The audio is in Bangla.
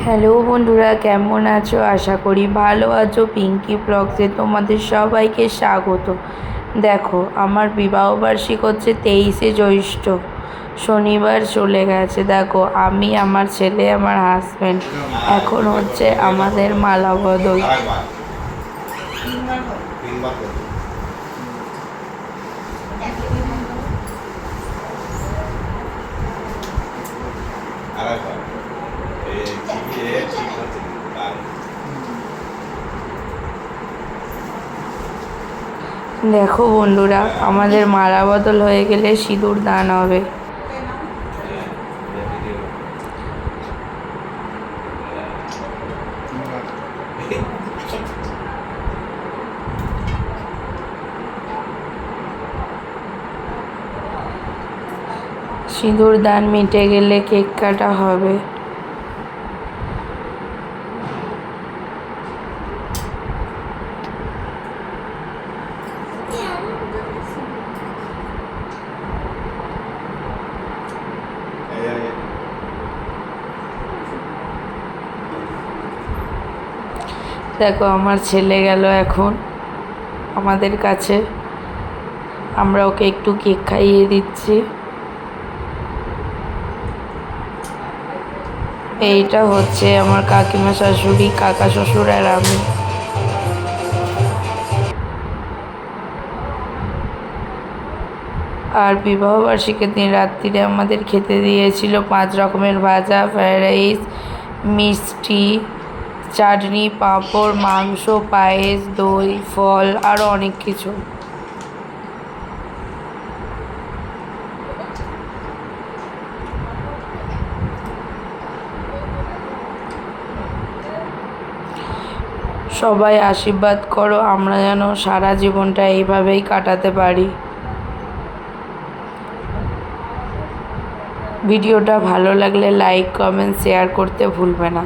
হ্যালো বন্ধুরা, কেমন আছো? আশা করি ভালো আছো। পিঙ্কি ব্লগসে তোমাদের সবাইকে স্বাগত। দেখো, আমার বিবাহবার্ষিক হচ্ছে 23শে জ্যৈষ্ঠ, শনিবার চলে গেছে। দেখো, আমি, আমার ছেলে, আমার হাজব্যান্ড, এখন হচ্ছে আমাদের মালা বদল। দেখো বন্ধুরা, আমাদের মালা বদল হয়ে গেলে সিঁদুর দান হবে। সিঁদুর দান মিটে গেলে কেক কাটা হবে। দেখো, আমার ছেলে গেল এখন আমাদের কাছে, আমরা ওকে একটু কেক খাইয়ে দিচ্ছি। এইটা হচ্ছে আমার কাকিমা, শাশুড়ি, কাকা শ্বশুর আর আমি। আর বিবাহবার্ষিকীর দিন রাত্রিরে আমাদের খেতে দিয়েছিল 5 রকমের ভাজা, ফ্রায়েড রাইস, মিষ্টি, চাটনি, পাঁপড়, মাংস, পায়েস, দই, ফল আরও অনেক কিছু। সবাই আশীর্বাদ করো, আমরা যেন সারা জীবনটা এইভাবেই কাটাতে পারি। ভিডিওটা ভালো লাগলে লাইক, কমেন্ট, শেয়ার করতে ভুলবে না।